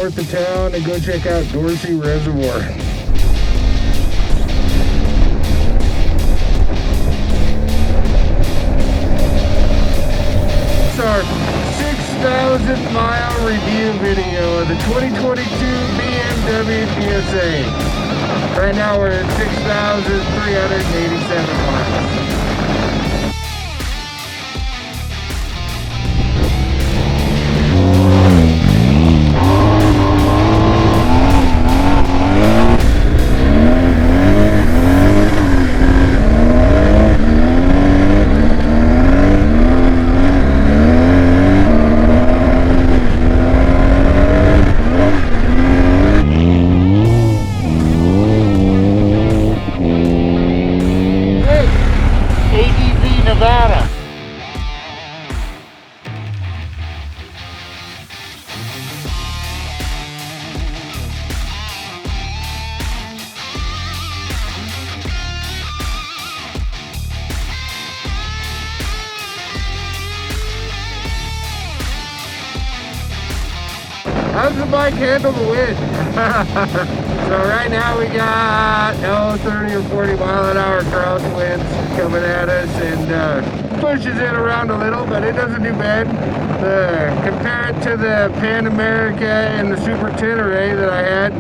north of town and go check out Dorsey Reservoir. It's our 6,000 mile review video of the 2022 BMW GSA. Right now we're at 6,387 miles. How's the bike handle the wind? So right now we got 30 or 40 mile an hour crosswinds coming at us, and pushes it around a little, but it doesn't do bad. Compare it to the Pan America and the Super Tenere that I had,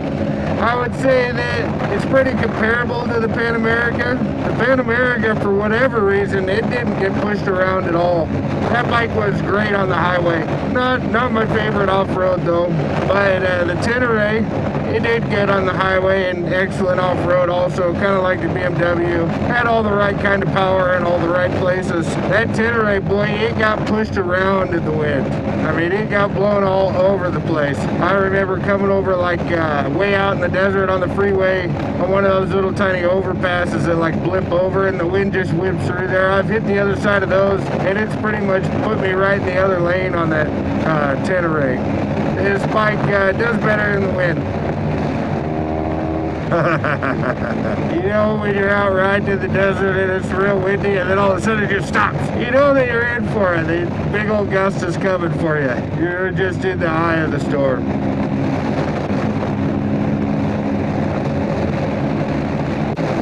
I would say that it's pretty comparable to the Pan America. The Pan America, for whatever reason, it didn't get pushed around at all. That bike was great on the highway. Not my favorite off-road though, but the Tenere, it did good on the highway and excellent off-road also, kind of like the BMW. Had all the right kind of power in all the right places. That Tenere, boy, it got pushed around in the wind. I mean, it got blown all over the place. I remember coming over like way out in the desert on the freeway on one of those little tiny overpasses that like blip over and the wind just whips through there. I've hit the other side of those and it's pretty much put me right in the other lane on that Tenere. This bike does better in the wind. You know, when you're out riding in the desert and it's real windy and then all of a sudden it just stops. You know that you're in for it. The big old gust is coming for you. You're just in the eye of the storm.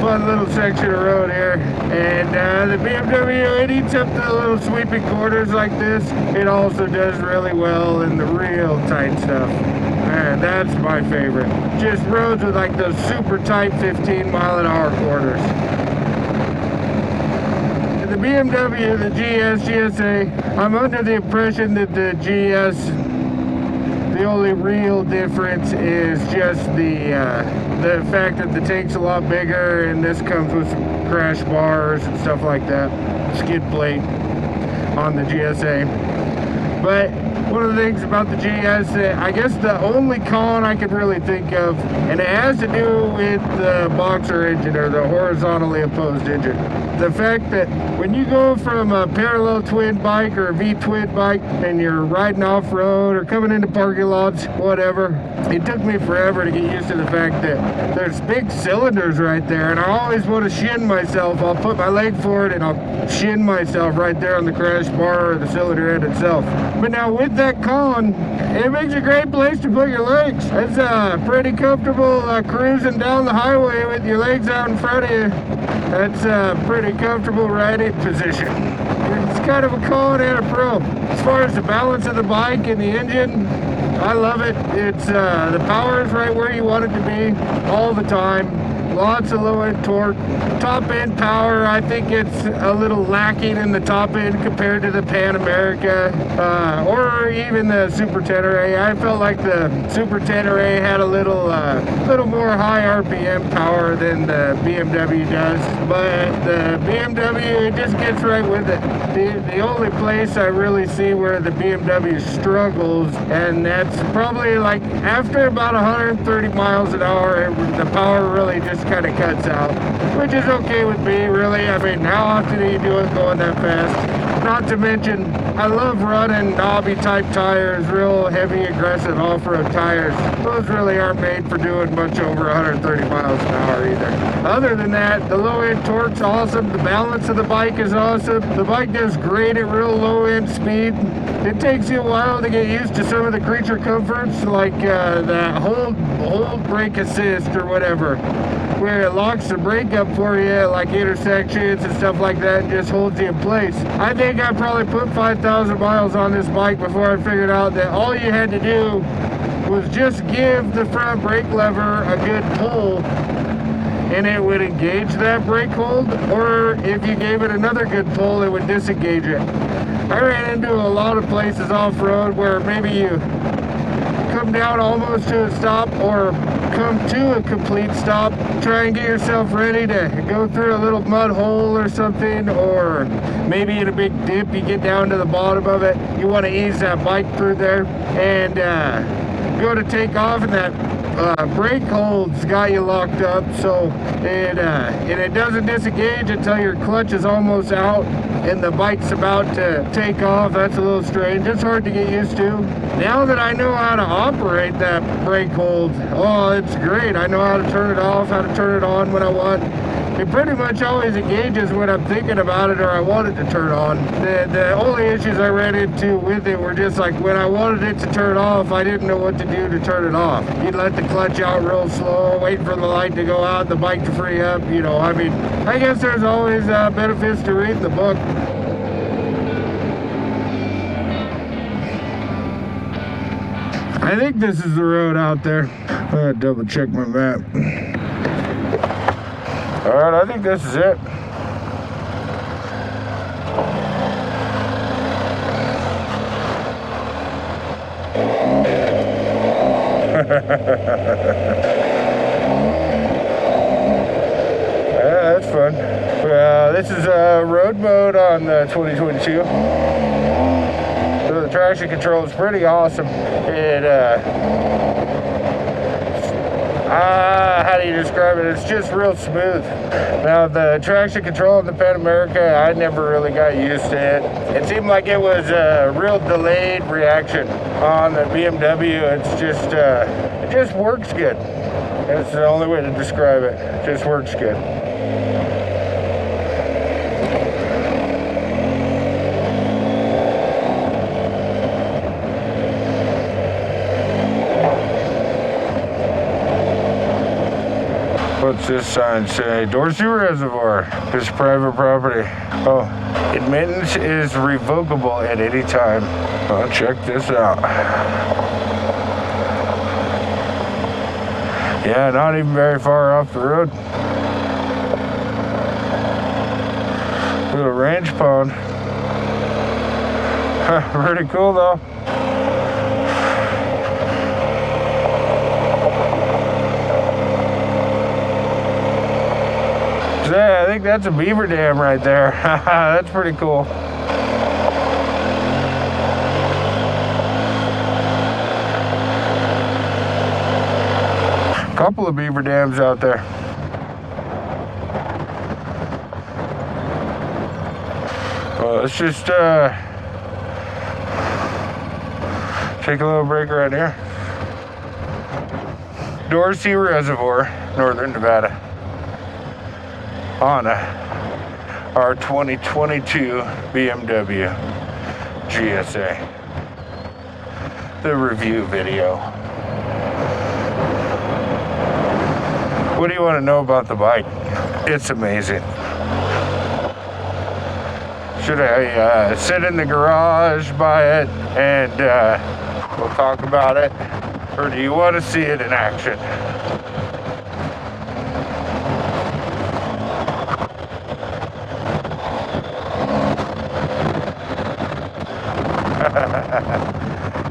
Fun little section of road here, and the BMW, it eats up the little sweeping corners like this. It also does really well in the real tight stuff. Man, that's my favorite. Just roads with like those super tight 15 mile an hour corners. The BMW, the GSA, I'm under the impression that the GS, the only real difference is just the fact that the tank's a lot bigger and this comes with some crash bars and stuff like that. Skid plate on the GSA. But one of the things about the GS, I guess the only con I could really think of, and it has to do with the boxer engine or the horizontally opposed engine. The fact that when you go from a parallel twin bike or a V-twin bike and you're riding off-road or coming into parking lots, whatever, it took me forever to get used to the fact that there's big cylinders right there, and I always want to shin myself. I'll put my leg forward and I'll shin myself right there on the crash bar or the cylinder head itself. But now with that con, it makes a great place to put your legs. It's pretty comfortable cruising down the highway with your legs out in front of you. That's a pretty comfortable riding position. It's kind of a con and a pro. As far as the balance of the bike and the engine, I love it. It's the power is right where you want it to be all the time. Lots of low end torque. Top end power, I think it's a little lacking in the top end compared to the Pan America or even the Super Tenere. I felt like the Super Tenere had a little more high RPM power than the BMW does, but the BMW, it just gets right with it. The only place I really see where the BMW struggles, and that's probably like after about 130 miles an hour, the power really just kind of cuts out, which is okay with me, really. I mean, how often do you do it going that fast? Not to mention, I love running knobby type tires, real heavy, aggressive off-road tires. Those really aren't made for doing much over 130 miles an hour either. Other than that, the low-end torque's awesome. The balance of the bike is awesome. The bike does great at real low-end speed. It takes you a while to get used to some of the creature comforts, like that hold brake assist or whatever, where it locks the brake up for you at like intersections and stuff like that and just holds you in place. I think I probably put 5,000 miles on this bike before I figured out that all you had to do was just give the front brake lever a good pull and it would engage that brake hold, or if you gave it another good pull, it would disengage it. I ran into a lot of places off-road where maybe you come down almost to a stop or come to a complete stop, try and get yourself ready to go through a little mud hole or something, or maybe in a big dip you get down to the bottom of it, you want to ease that bike through there and go to take off, and that brake hold's got you locked up, so it doesn't disengage until your clutch is almost out and the bike's about to take off. That's a little strange. It's hard to get used to. Now that I know how to operate that brake hold, oh, it's great. I know how to turn it off, how to turn it on when I want. It pretty much always engages when I'm thinking about it or I want it to turn on. The only issues I ran into with it were just like when I wanted it to turn off, I didn't know what to do to turn it off. You'd let the clutch out real slow, wait for the light to go out, the bike to free up, you know. I mean, I guess there's always benefits to reading the book. I think this is the road out there. I'm gonna double check my map. All right, I think this is it. Yeah, that's fun. This is road mode on 2022. So the traction control is pretty awesome. It how do you describe it? It's just real smooth. Now the traction control in the Pan America, I never really got used to it. It seemed like it was a real delayed reaction. On the BMW, it's just it just works good. That's the only way to describe it. It just works good. What's this sign say? Dorsey Reservoir is private property. Oh, admittance is revocable at any time. Oh, check this out. Yeah, not even very far off the road. Little range pond. Pretty cool though. Yeah, I think that's a beaver dam right there. That's pretty cool. Couple of beaver dams out there. Well, let's just take a little break right here. Dorsey Reservoir, Northern Nevada. On our 2022 BMW GSA. The review video. What do you want to know about the bike? It's amazing. Should I sit in the garage, buy it, and we'll talk about it? Or do you want to see it in action?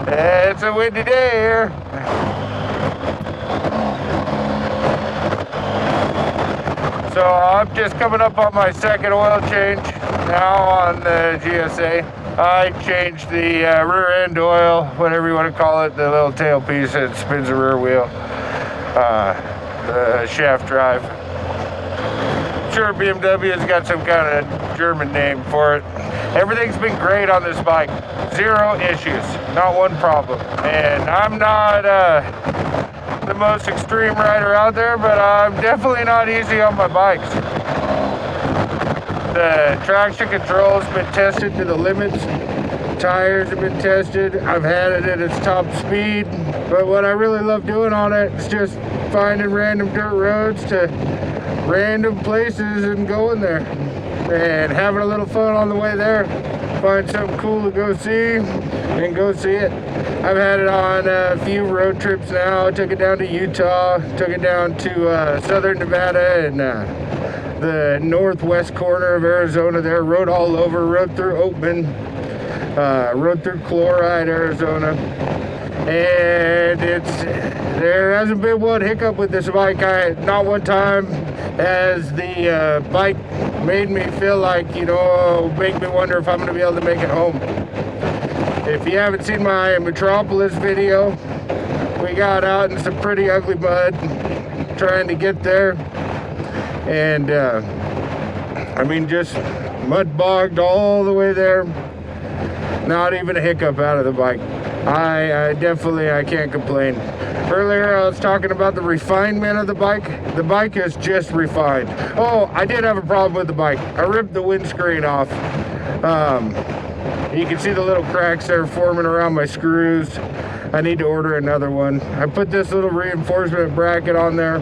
It's a windy day here. So I'm just coming up on my second oil change now on the GSA. I changed the rear end oil, whatever you want to call it, the little tailpiece that spins the rear wheel, the shaft drive. I'm sure BMW's got some kind of German name for it. Everything's been great on this bike. Zero issues, not one problem. And I'm not the most extreme rider out there, but I'm definitely not easy on my bikes. The traction control has been tested to the limits. Tires have been tested. I've had it at its top speed. But what I really love doing on it is just finding random dirt roads to random places and going there. And having a little fun on the way there. Find something cool to go see and go see it. I've had it on a few road trips now. I took it down to Utah, took it down to southern Nevada and the northwest corner of Arizona there. Rode all over, rode through Oatman, rode through Chloride, Arizona. And there hasn't been one hiccup with this bike. Not one time has the bike made me feel like, make me wonder if I'm going to be able to make it home. If you haven't seen my Metropolis video, we got out in some pretty ugly mud trying to get there. And, just mud bogged all the way there. Not even a hiccup out of the bike. I can't complain. Earlier I was talking about the refinement of the bike. The bike is just refined. Oh, I did have a problem with the bike. I ripped the windscreen off. You can see the little cracks that are forming around my screws. I need to order another one. I put this little reinforcement bracket on there.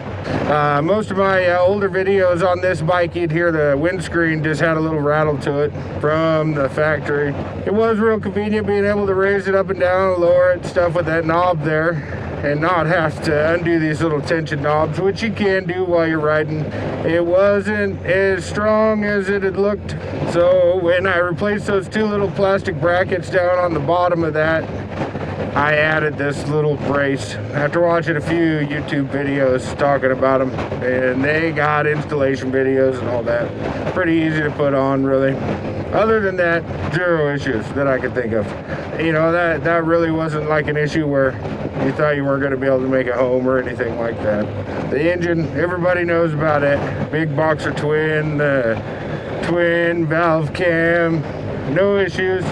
Most of my older videos on this bike, you'd hear the windscreen just had a little rattle to it from the factory. It was real convenient being able to raise it up and down and lower it, stuff with that knob there, and not have to undo these little tension knobs, which you can do while you're riding. It wasn't as strong as it had looked. So when I replaced those two little plastic brackets down on the bottom of that, I added this little brace after watching a few YouTube videos talking about them, and they got installation videos and all that. Pretty easy to put on, really. Other than that, zero issues that I could think of. That really wasn't like an issue where you thought you weren't going to be able to make it home or anything like that. The engine, everybody knows about it. Big boxer twin, twin valve cam, no issues.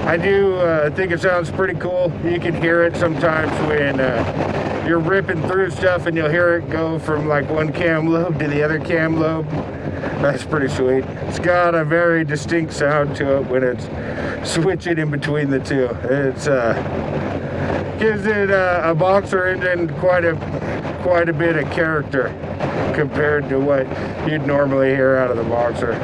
I do think it sounds pretty cool. You can hear it sometimes when you're ripping through stuff and you'll hear it go from like one cam lobe to the other cam lobe. That's pretty sweet. It's got a very distinct sound to it when it's switching in between the two. It's gives it a boxer engine quite a bit of character compared to what you'd normally hear out of the boxer.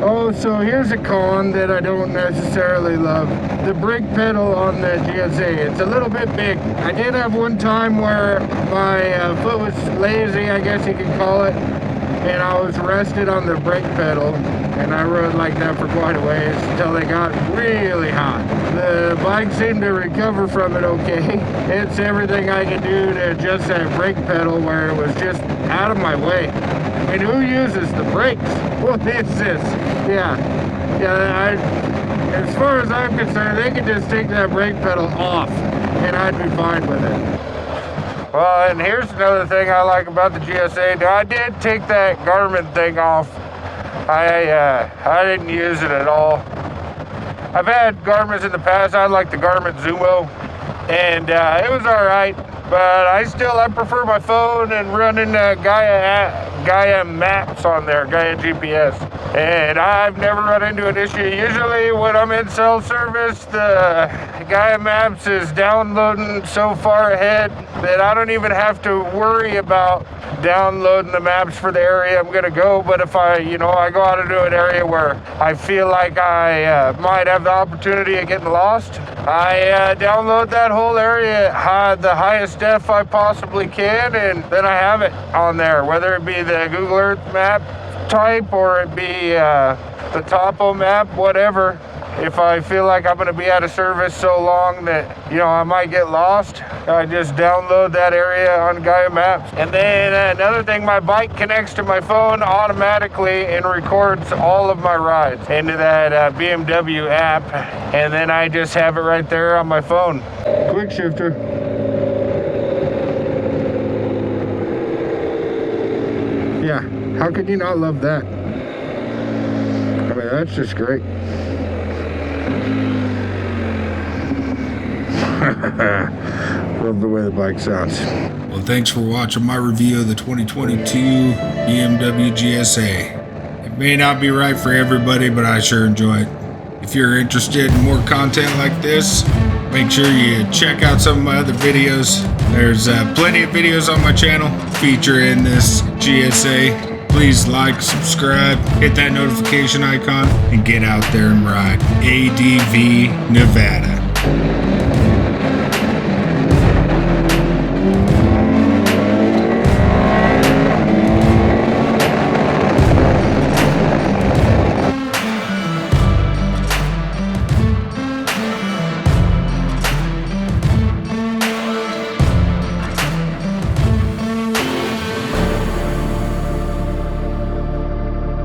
Oh, so here's a con that I don't necessarily love. The brake pedal on the GSA, it's a little bit big. I did have one time where my foot was lazy, I guess you could call it, and I was rested on the brake pedal, and I rode like that for quite a ways until they got really hot. The bike seemed to recover from it okay. It's everything I could do to adjust that brake pedal where it was just out of my way. I mean, who uses the brakes? What is this? Yeah, as far as I'm concerned, they could just take that brake pedal off and I'd be fine with it. Well, and here's another thing I like about the GSA. I did take that Garmin thing off. I didn't use it at all. I've had Garmin's in the past. I like the Garmin Zumo, and it was all right. But I prefer my phone and running Gaia Maps on there, Gaia GPS. And I've never run into an issue. Usually when I'm in cell service, the Gaia Maps is downloading so far ahead that I don't even have to worry about downloading the maps for the area I'm gonna go. But if I go out into an area where I feel like I might have the opportunity of getting lost, I download that whole area, the highest def I possibly can, and then I have it on there, whether it be the Google Earth map type or it be the topo map, whatever. If I feel like I'm going to be out of service so long that I might get lost, I just download that area on Gaia Maps. And then another thing, my bike connects to my phone automatically and records all of my rides into that BMW app, and then I just have it right there on my phone. Quick shifter. Yeah, How could you not love that? I mean, that's just great. Love the way the bike sounds. Well, thanks for watching my review of the 2022 BMW GSA. It may not be right for everybody, but I sure enjoy it. If you're interested in more content like this, make sure you check out some of my other videos. There's plenty of videos on my channel featuring this GSA. Please like, subscribe, hit that notification icon, and get out there and ride. ADV Nevada.